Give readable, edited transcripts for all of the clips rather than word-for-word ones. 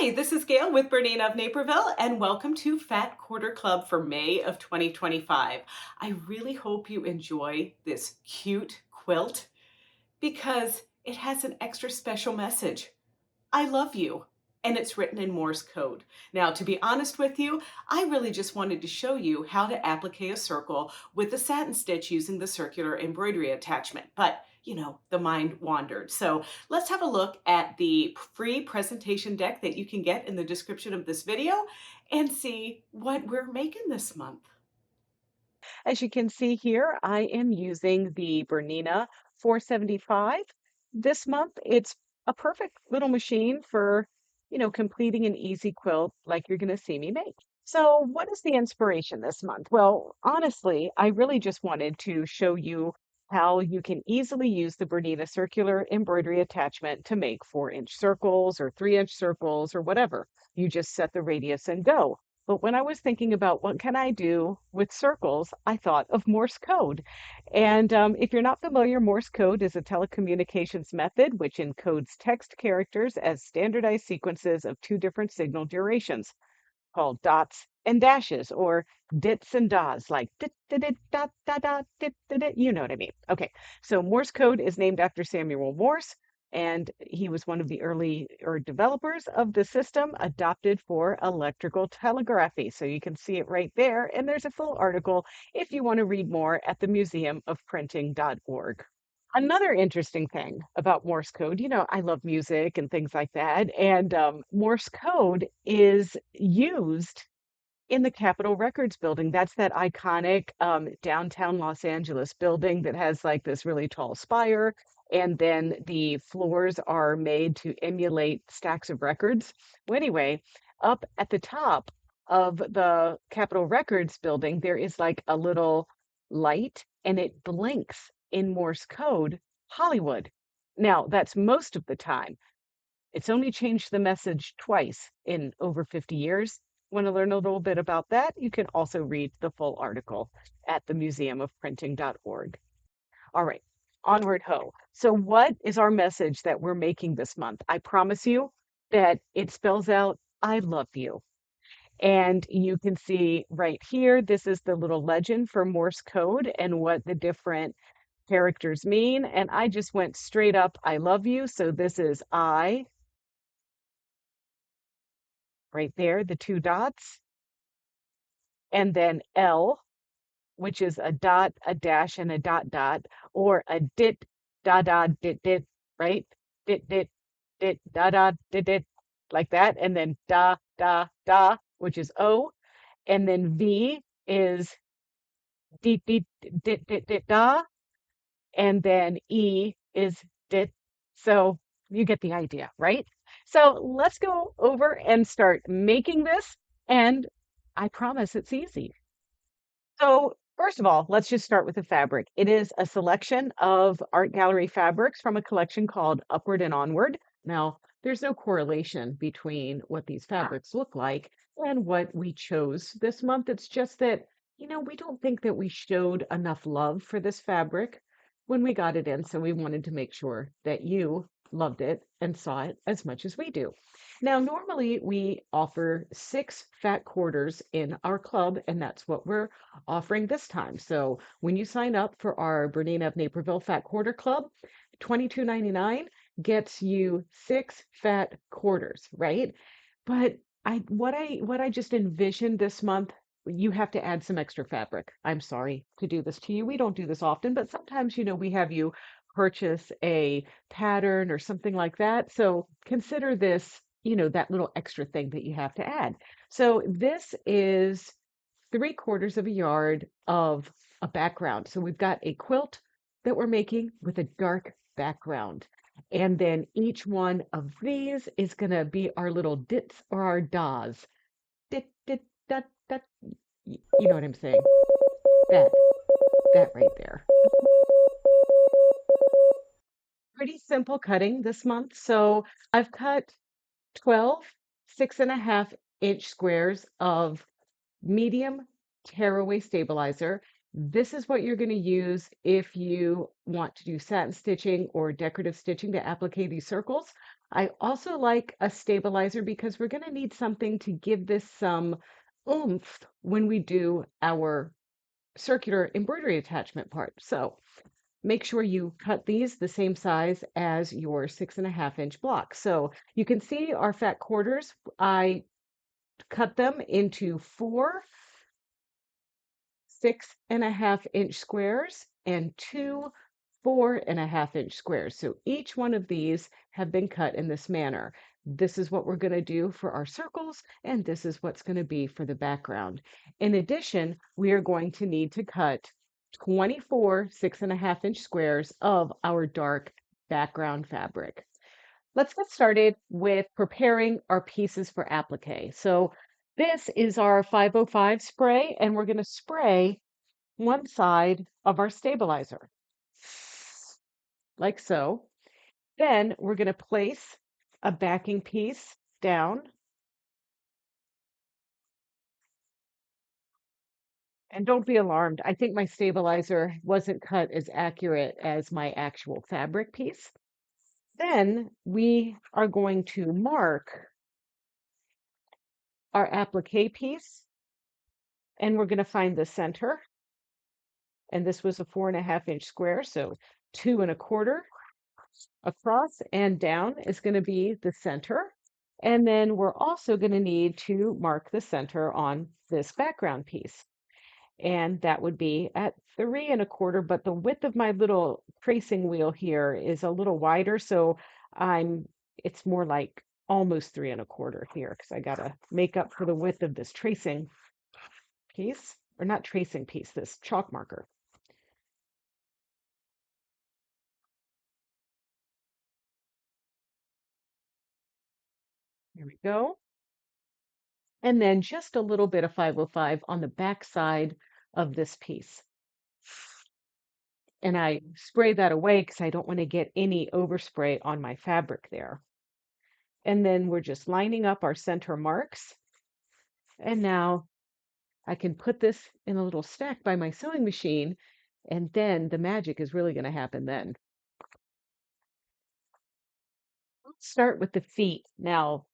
Hi, this is Gayle with BERNINA of Naperville, and welcome to Fat Quarter Club for May of 2025. I really hope you enjoy this cute quilt because it has an extra special message. I love you. And it's written in Morse code. Now, to be honest with you, I really just wanted to show you how to applique a circle with a satin stitch using the circular embroidery attachment. But, the mind wandered. So let's have a look at the free presentation deck that you can get in the description of this video and see what we're making this month. As you can see here, I am using the Bernina 475. This month, it's a perfect little machine for, completing an easy quilt like you're going to see me make. So, what is the inspiration this month? Well, honestly, I really just wanted to show you how you can easily use the Bernina Circular Embroidery Attachment to make 4-inch circles or 3-inch circles or whatever. You just set the radius and go. But when I was thinking about what can I do with circles, I thought of Morse code. And if you're not familiar, Morse code is a telecommunications method which encodes text characters as standardized sequences of two different signal durations called dots and dashes or dits and das, like dit, dit, dit, dot, dot, dot, dit, dit, dit, you know what I mean. Okay, so Morse code is named after Samuel Morse, and he was one of the early or developers of the system adopted for electrical telegraphy. So you can see it right there, and there's a full article if you want to read more at the museumofprinting.org. Another interesting thing about Morse code, I love music and things like that, and Morse code is used in the Capitol Records building. That's that iconic downtown Los Angeles building that has like this really tall spire, and then the floors are made to emulate stacks of records. Well, anyway, up at the top of the Capitol Records building, there is like a little light and it blinks in Morse code, Hollywood. Now, that's most of the time. It's only changed the message twice in over 50 years. Want to learn a little bit about that? You can also read the full article at the museumofprinting.org. All right, onward ho. So, what is our message that we're making this month? I promise you that it spells out, I love you. And you can see right here, this is the little legend for Morse code and what the different characters mean. And I just went straight up, I love you. So this is I right there, the two dots, and then L, which is a dot, a dash, and a dot dot, or a dit, da da, dit, dit, right? Dit, dit, dit, da da, dit, dit, like that. And then da, da, da, which is O. And then V is dit, dit, dit, dit, dit, da. And then E is dit. So you get the idea, right? So let's go over and start making this. And I promise it's easy. So, first of all, let's just start with the fabric. It is a selection of art gallery fabrics from a collection called Upward and Onward. Now, there's no correlation between what these fabrics look like and what we chose this month. It's just that, we don't think that we showed enough love for this fabric when we got it in. So we wanted to make sure that you loved it and saw it as much as we do. Now, normally we offer 6 fat quarters in our club, and that's what we're offering this time. So when you sign up for our Bernina of Naperville Fat Quarter Club, $22.99 gets you 6 fat quarters, right? But what I just envisioned this month, you have to add some extra fabric. I'm sorry to do this to you. We don't do this often, but sometimes, we have you purchase a pattern or something like that. So consider this, that little extra thing that you have to add. So this is 3/4 of a yard of a background. So we've got a quilt that we're making with a dark background. And then each one of these is going to be our little dits or our das. Dit, dit, dat, dat. You know what I'm saying? That, that right there. Pretty simple cutting this month. So I've cut 12 6.5-inch squares of medium tearaway stabilizer. This is what you're going to use if you want to do satin stitching or decorative stitching to applique these circles. I also like a stabilizer because we're going to need something to give this some oomph when we do our circular embroidery attachment part. So make sure you cut these the same size as your 6.5-inch block. So you can see our fat quarters. I cut them into 4 6.5-inch squares and 2 4.5-inch squares. So each one of these have been cut in this manner. This is what we're going to do for our circles, and this is what's going to be for the background. In addition, we are going to need to cut 24 6.5-inch squares of our dark background fabric. Let's get started with preparing our pieces for applique. So this is our 505 spray, and we're going to spray one side of our stabilizer, like so. Then we're going to place a backing piece down. And don't be alarmed. I think my stabilizer wasn't cut as accurate as my actual fabric piece. Then we are going to mark our applique piece, and we're going to find the center. And this was a 4.5-inch square, so 2.25 across and down is going to be the center. And then we're also going to need to mark the center on this background piece. And that would be at 3.25, but the width of my little tracing wheel here is a little wider, so it's more like almost 3.25 here because I gotta make up for the width of this tracing piece, or not tracing piece, this chalk marker. Here we go. And then just a little bit of 505 on the back side of this piece. And I spray that away because I don't want to get any overspray on my fabric there. And then we're just lining up our center marks. And now I can put this in a little stack by my sewing machine, and then the magic is really going to happen then. Let's start with the feet. Now,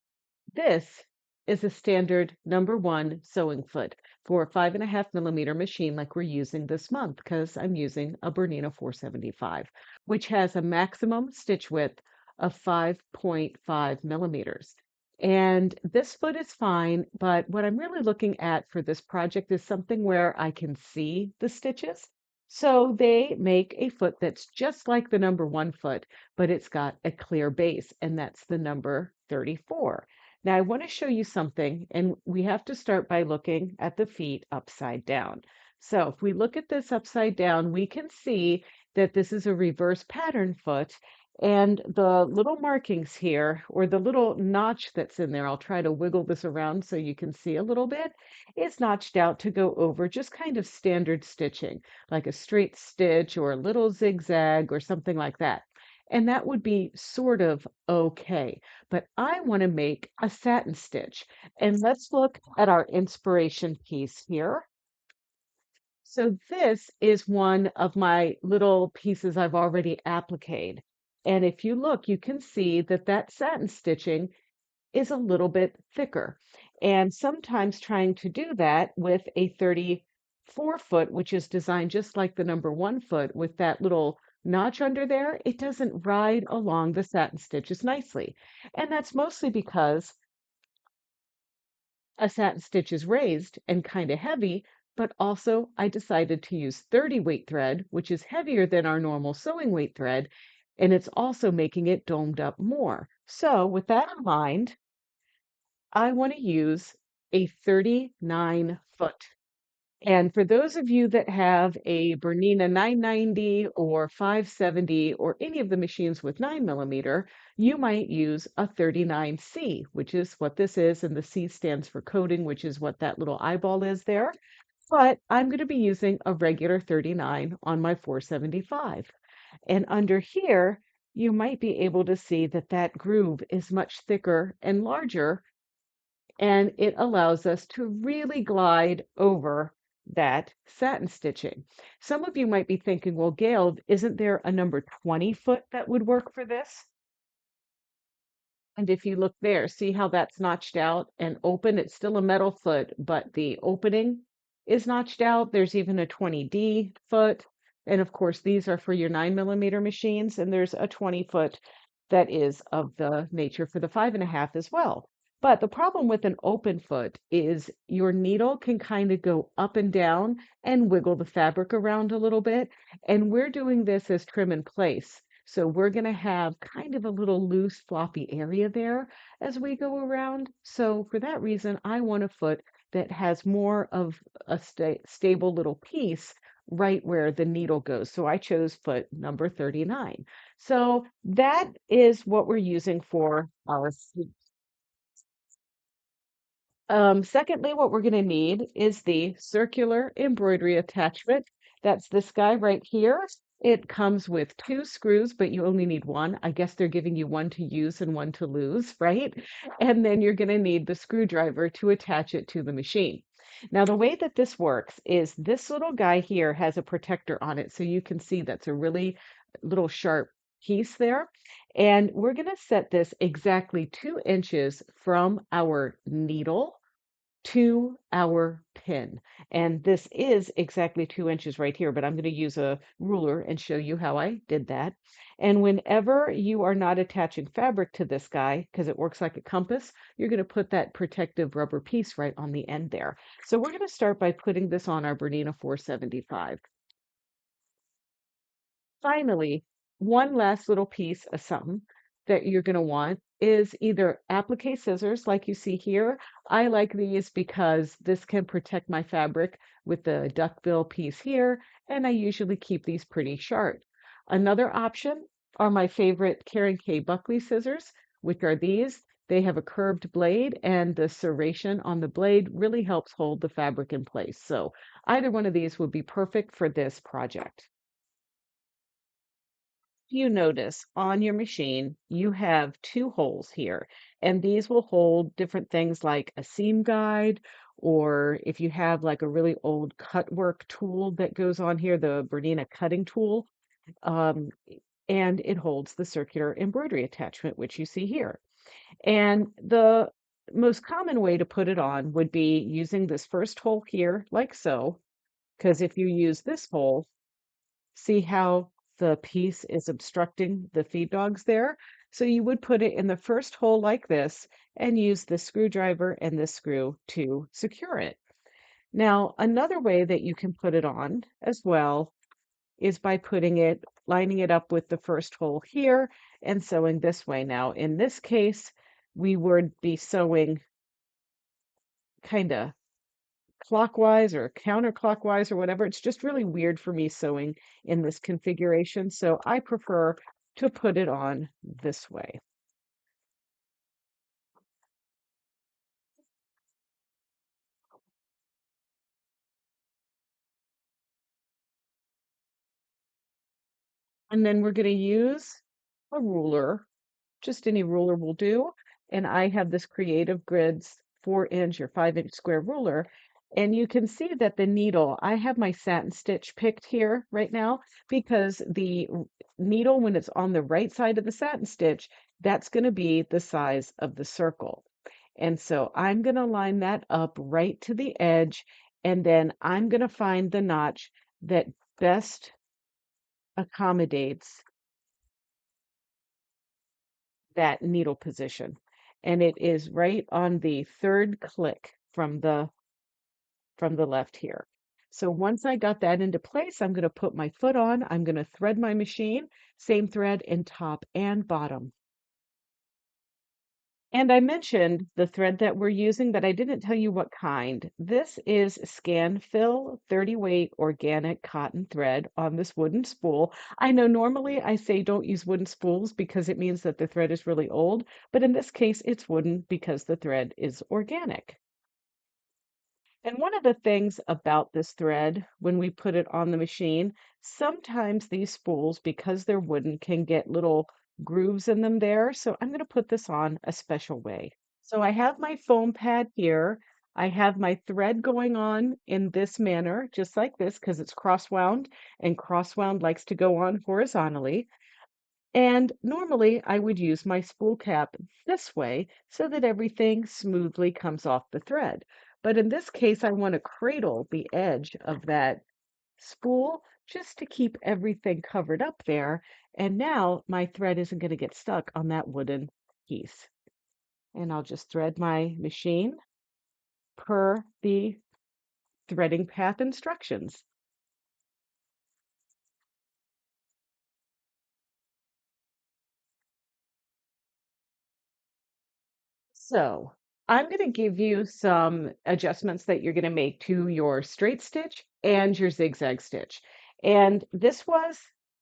this is a standard #1 sewing foot for a 5.5 millimeter machine like we're using this month because I'm using a Bernina 475, which has a maximum stitch width of 5.5 millimeters. And this foot is fine, but what I'm really looking at for this project is something where I can see the stitches. So they make a foot that's just like the #1 foot, but it's got a clear base, and that's the number 34. Now, I want to show you something, and we have to start by looking at the feet upside down. So if we look at this upside down, we can see that this is a reverse pattern foot, and the little markings here, or the little notch that's in there, I'll try to wiggle this around so you can see a little bit, is notched out to go over just kind of standard stitching, like a straight stitch or a little zigzag or something like that. And that would be sort of okay. But I want to make a satin stitch. And let's look at our inspiration piece here. So this is one of my little pieces I've already appliqued. And if you look, you can see that that satin stitching is a little bit thicker. And sometimes trying to do that with a 34 foot, which is designed just like the #1 foot with that little notch under there, it doesn't ride along the satin stitches nicely. And that's mostly because a satin stitch is raised and kind of heavy, but also I decided to use 30 weight thread, which is heavier than our normal sewing weight thread, and it's also making it domed up more. So with that in mind, I want to use a 39 foot. And for those of you that have a Bernina 990 or 570 or any of the machines with 9 millimeter, you might use a 39C, which is what this is. And the C stands for coating, which is what that little eyeball is there. But I'm going to be using a regular 39 on my 475. And under here, you might be able to see that that groove is much thicker and larger, and it allows us to really glide over that satin stitching. Some of you might be thinking, well, Gayle, isn't there a #20 foot that would work for this? And if you look there, see how that's notched out and open? It's still a metal foot, but the opening is notched out. There's even a 20D foot. And of course, these are for your 9mm machines. And there's a 20 foot that is of the nature for the 5.5 as well. But the problem with an open foot is your needle can kind of go up and down and wiggle the fabric around a little bit. And we're doing this as trim in place. So we're going to have kind of a little loose, floppy area there as we go around. So for that reason, I want a foot that has more of a stable little piece right where the needle goes. So I chose foot number 39. So that is what we're using for our secondly, what we're going to need is the circular embroidery attachment. That's this guy right here. It comes with two screws, but you only need one. I guess they're giving you one to use and one to lose, right? And then you're going to need the screwdriver to attach it to the machine. Now, the way that this works is this little guy here has a protector on it. So you can see that's a really little sharp piece there. And we're going to set this exactly 2 inches from our needle to our pin. And this is exactly 2 inches right here, but I'm going to use a ruler and show you how I did that. And whenever you are not attaching fabric to this guy, because it works like a compass, you're going to put that protective rubber piece right on the end there. So we're going to start by putting this on our Bernina 475. Finally, one last little piece of something that you're going to want is either applique scissors, like you see here. I like these because this can protect my fabric with the duckbill piece here, and I usually keep these pretty sharp. Another option are my favorite Karen K. Buckley scissors, which are these. They have a curved blade, and the serration on the blade really helps hold the fabric in place. So either one of these would be perfect for this project. You notice on your machine, you have two holes here, and these will hold different things like a seam guide, or if you have like a really old cut work tool that goes on here, the Bernina cutting tool, um, and it holds the circular embroidery attachment, which you see here. And the most common way to put it on would be using this first hole here, like so, because if you use this hole, see how the piece is obstructing the feed dogs there? So you would put it in the first hole like this and use the screwdriver and this screw to secure it. Now, another way that you can put it on as well is by lining it up with the first hole here and sewing this way. Now, in this case, we would be sewing kind of clockwise or counterclockwise or whatever. It's just really weird for me sewing in this configuration, so I prefer to put it on this way. And then we're going to use a ruler, just any ruler will do. And I have this Creative Grids 4-inch or 5-inch square ruler. And you can see that the needle, I have my satin stitch picked here right now because the needle, when it's on the right side of the satin stitch, that's going to be the size of the circle. And so I'm going to line that up right to the edge, and then I'm going to find the notch that best accommodates that needle position. And it is right on the third click from the left here. So once I got that into place, I'm going to put my foot on, I'm going to thread my machine, same thread in top and bottom. And I mentioned the thread that we're using, but I didn't tell you what kind. This is Scan Fill 30 weight organic cotton thread on this wooden spool. I know normally I say don't use wooden spools because it means that the thread is really old, but in this case it's wooden because the thread is organic. And one of the things about this thread, when we put it on the machine, sometimes these spools, because they're wooden, can get little grooves in them there. So I'm going to put this on a special way. So I have my foam pad here. I have my thread going on in this manner, just like this, because it's cross wound, and cross wound likes to go on horizontally. And normally I would use my spool cap this way so that everything smoothly comes off the thread. But in this case, I want to cradle the edge of that spool just to keep everything covered up there. And now my thread isn't going to get stuck on that wooden piece. And I'll just thread my machine per the threading path instructions. So I'm going to give you some adjustments that you're going to make to your straight stitch and your zigzag stitch. And this was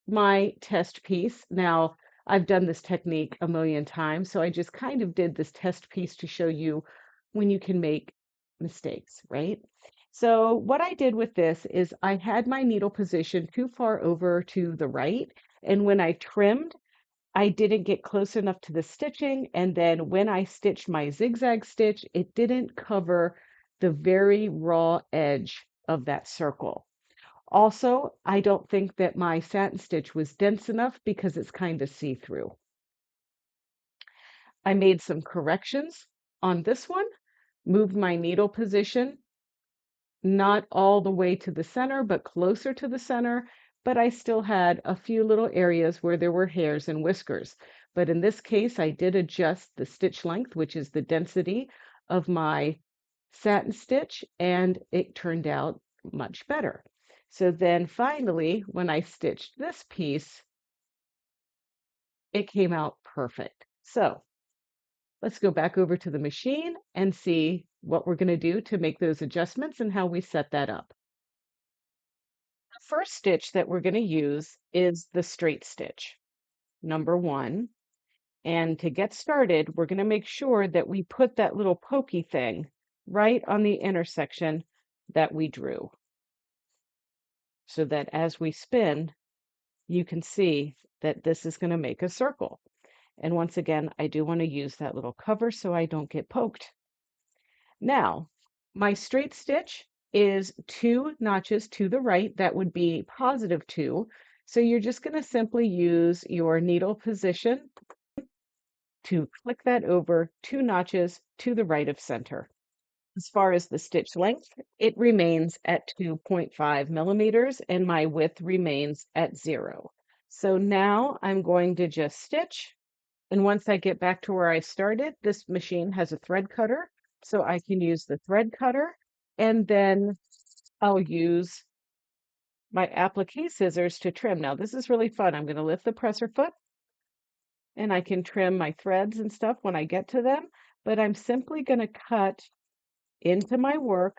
my test piece. Now, I've done this technique a million times, so I just kind of did this test piece to show you when you can make mistakes, right? So what I did with this is I had my needle position too far over to the right, and when I trimmed, I didn't get close enough to the stitching, and then when I stitched my zigzag stitch, it didn't cover the very raw edge of that circle. Also, I don't think that my satin stitch was dense enough because it's kind of see-through. I made some corrections on this one, moved my needle position not all the way to the center, but closer to the center. But I still had a few little areas where there were hairs and whiskers. But in this case, I did adjust the stitch length, which is the density of my satin stitch, and it turned out much better. So then finally, when I stitched this piece, it came out perfect. So let's go back over to the machine and see what we're going to do to make those adjustments and how we set that up. First stitch that we're going to use is the straight stitch, number one. And to get started, we're going to make sure that we put that little pokey thing right on the intersection that we drew, so that as we spin, you can see that this is going to make a circle. And once again, I do want to use that little cover so I don't get poked. Now, my straight stitch is 2 notches to the right. That would be +2. So you're just going to simply use your needle position to click that over 2 notches to the right of center. As far as the stitch length, it remains at 2.5 millimeters and my width remains at 0. So now I'm going to just stitch. And once I get back to where I started, this machine has a thread cutter, so I can use the thread cutter, and then I'll use my applique scissors to trim. Now, this is really fun. I'm going to lift the presser foot, and I can trim my threads and stuff when I get to them, but I'm simply going to cut into my work,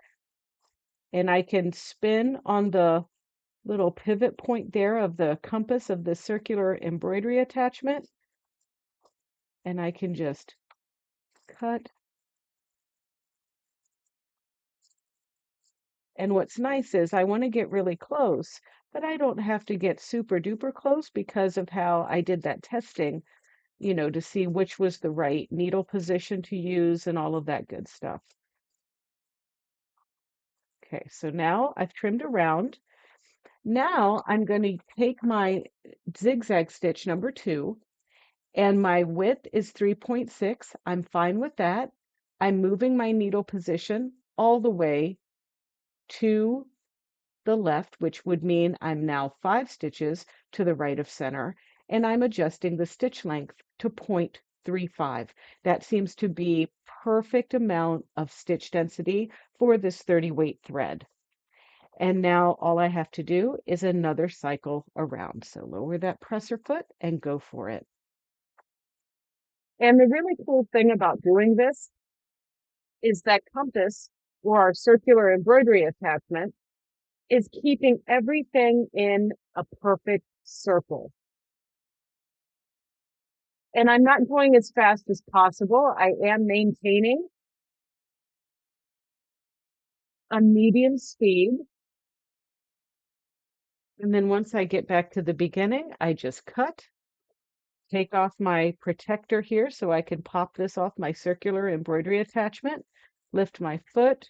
and I can spin on the little pivot point there of the compass of the circular embroidery attachment, and I can just cut. And what's nice is I want to get really close, but I don't have to get super duper close because of how I did that testing, to see which was the right needle position to use and all of that good stuff. Okay, so now I've trimmed around. Now I'm going to take my zigzag stitch number 2, and my width is 3.6. I'm fine with that. I'm moving my needle position all the way to the left, which would mean I'm now 5 stitches to the right of center, and I'm adjusting the stitch length to 0.35. That seems to be perfect amount of stitch density for this 30 weight thread. And now all I have to do is another cycle around. So lower that presser foot and go for it. And the really cool thing about doing this is that compass, or our circular embroidery attachment, is keeping everything in a perfect circle. And I'm not going as fast as possible. I am maintaining a medium speed. And then once I get back to the beginning, I just cut, take off my protector here so I can pop this off my circular embroidery attachment, lift my foot,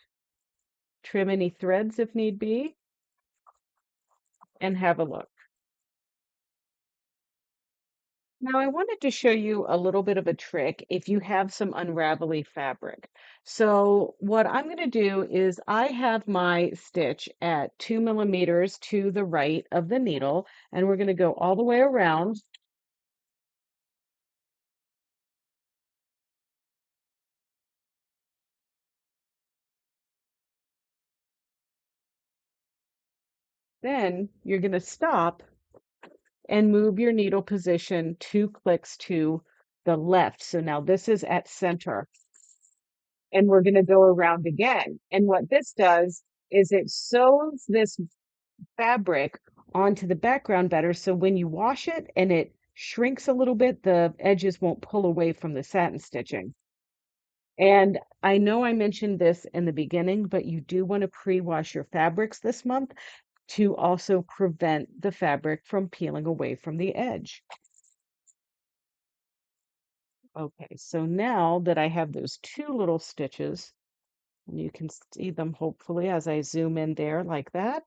trim any threads if need be, and have a look. Now, I wanted to show you a little bit of a trick if you have some unravelly fabric. So what I'm going to do is I have my stitch at 2 millimeters to the right of the needle, and we're going to go all the way around. Then you're going to stop and move your needle position 2 clicks to the left. So now this is at center, and we're going to go around again. And what this does is it sews this fabric onto the background better. So when you wash it and it shrinks a little bit, the edges won't pull away from the satin stitching. And I know I mentioned this in the beginning, but you do want to pre-wash your fabrics this month to also prevent the fabric from peeling away from the edge. Okay, so now that I have those two little stitches, and you can see them hopefully as I zoom in there like that,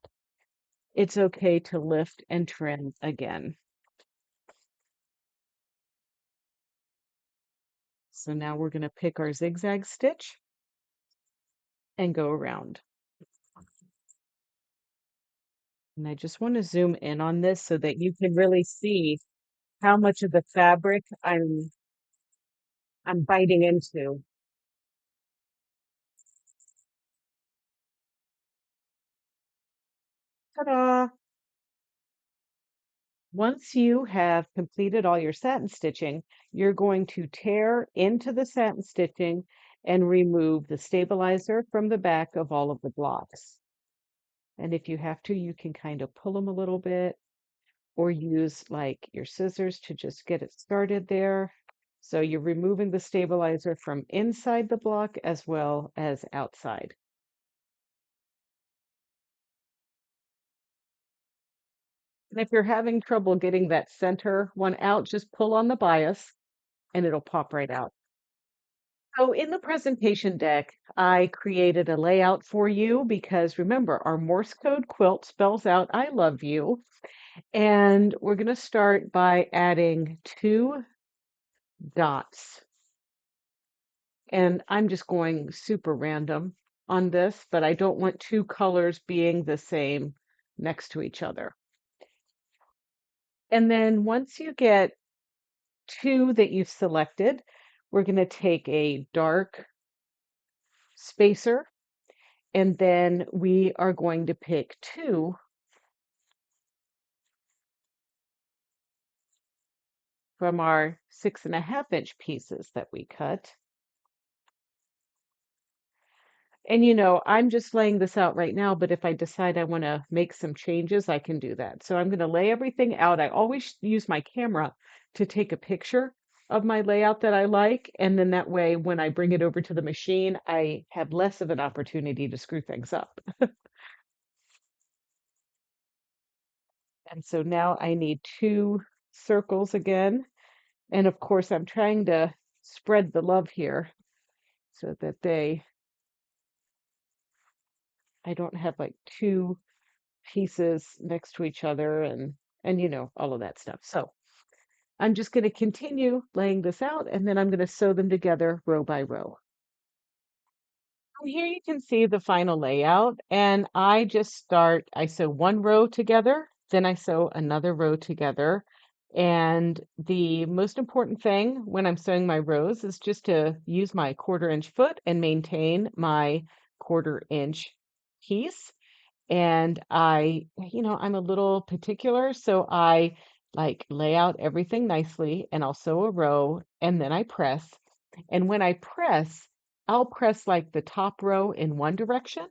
it's okay to lift and trim again. So now we're going to pick our zigzag stitch and go around. And I just want to zoom in on this so that you can really see how much of the fabric I'm biting into. Ta-da! Once you have completed all your satin stitching, you're going to tear into the satin stitching and remove the stabilizer from the back of all of the blocks. And if you have to, you can kind of pull them a little bit or use like your scissors to just get it started there. So you're removing the stabilizer from inside the block as well as outside. And if you're having trouble getting that center one out, just pull on the bias and it'll pop right out. So in the presentation deck, I created a layout for you because remember, our Morse code quilt spells out I love you. And we're going to start by adding 2 dots. And I'm just going super random on this, but I don't want 2 colors being the same next to each other. And then once you get 2 that you've selected, we're going to take a dark spacer, and then we are going to pick 2 from our 6.5-inch pieces that we cut. And I'm just laying this out right now, but if I decide I want to make some changes, I can do that. So I'm going to lay everything out. I always use my camera to take a picture of my layout that I like. And then that way, when I bring it over to the machine, I have less of an opportunity to screw things up. And so now I need 2 circles again. And of course, I'm trying to spread the love here so that I don't have like 2 pieces next to each other and all of that stuff. So I'm just going to continue laying this out and then I'm going to sew them together row by row. Here you can see the final layout, and I sew 1 row together, then I sew another row together. And the most important thing when I'm sewing my rows is just to use my 1/4-inch foot and maintain my 1/4-inch piece. And I'm a little particular, so I like lay out everything nicely and I'll sew a row and then I press. And when I press, I'll press like the top row in one direction.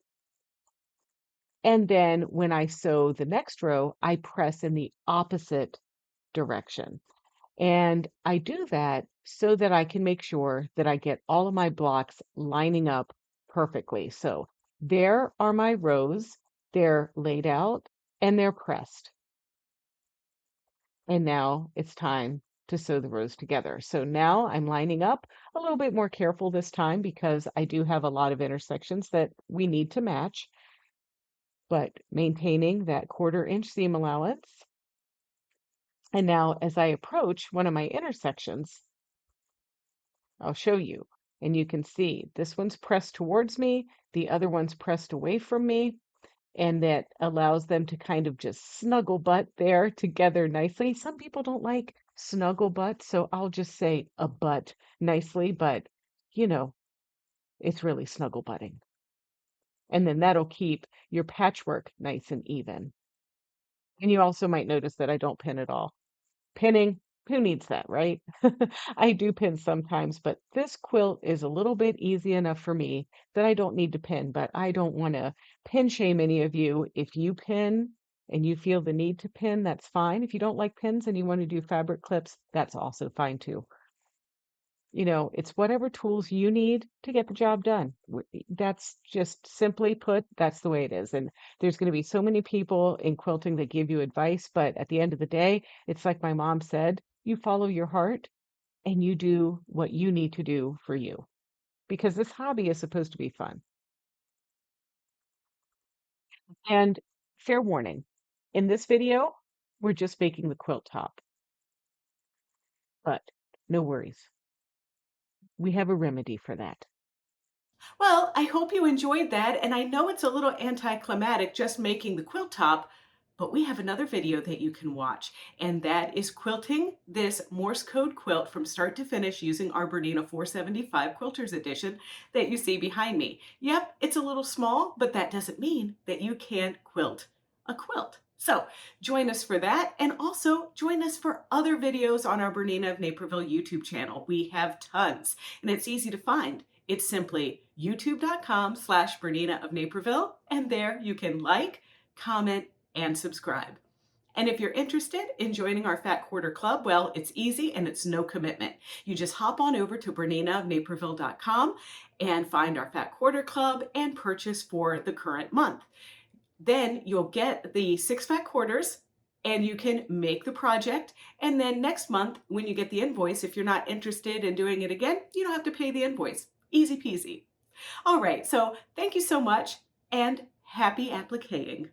And then when I sew the next row, I press in the opposite direction. And I do that so that I can make sure that I get all of my blocks lining up perfectly. So there are my rows. They're laid out and they're pressed. And now it's time to sew the rows together. So now I'm lining up a little bit more careful this time because I do have a lot of intersections that we need to match, but maintaining that 1/4-inch seam allowance. And now as I approach one of my intersections, I'll show you. And you can see this one's pressed towards me, the other one's pressed away from me, and that allows them to kind of just snuggle butt there together nicely. Some people don't like snuggle butt, so I'll just say a butt nicely, but you know, it's really snuggle butting. And then that'll keep your patchwork nice and even. And you also might notice that I don't pin at all. Pinning, who needs that, right? I do pin sometimes, but this quilt is a little bit easy enough for me that I don't need to pin, but I don't want to pin shame any of you. If you pin and you feel the need to pin, that's fine. If you don't like pins and you want to do fabric clips, that's also fine too. It's whatever tools you need to get the job done. That's just simply put, that's the way it is. And there's going to be so many people in quilting that give you advice, but at the end of the day, it's like my mom said, you follow your heart and you do what you need to do for you because this hobby is supposed to be fun. And fair warning, in this video, we're just making the quilt top, but no worries. We have a remedy for that. Well, I hope you enjoyed that, and I know it's a little anticlimactic just making the quilt top, but we have another video that you can watch, and that is quilting this Morse code quilt from start to finish using our Bernina 475 Quilters Edition that you see behind me. Yep, it's a little small, but that doesn't mean that you can't quilt a quilt. So join us for that, and also join us for other videos on our Bernina of Naperville YouTube channel. We have tons, and it's easy to find. It's simply youtube.com/Bernina of Naperville, and there you can like, comment, and subscribe. And if you're interested in joining our Fat Quarter Club, well, it's easy and it's no commitment. You just hop on over to BERNINAofNaperville.com and find our Fat Quarter Club and purchase for the current month. Then you'll get the 6 fat quarters and you can make the project. And then next month, when you get the invoice, if you're not interested in doing it again, you don't have to pay the invoice. Easy peasy. All right, so thank you so much and happy appliquing.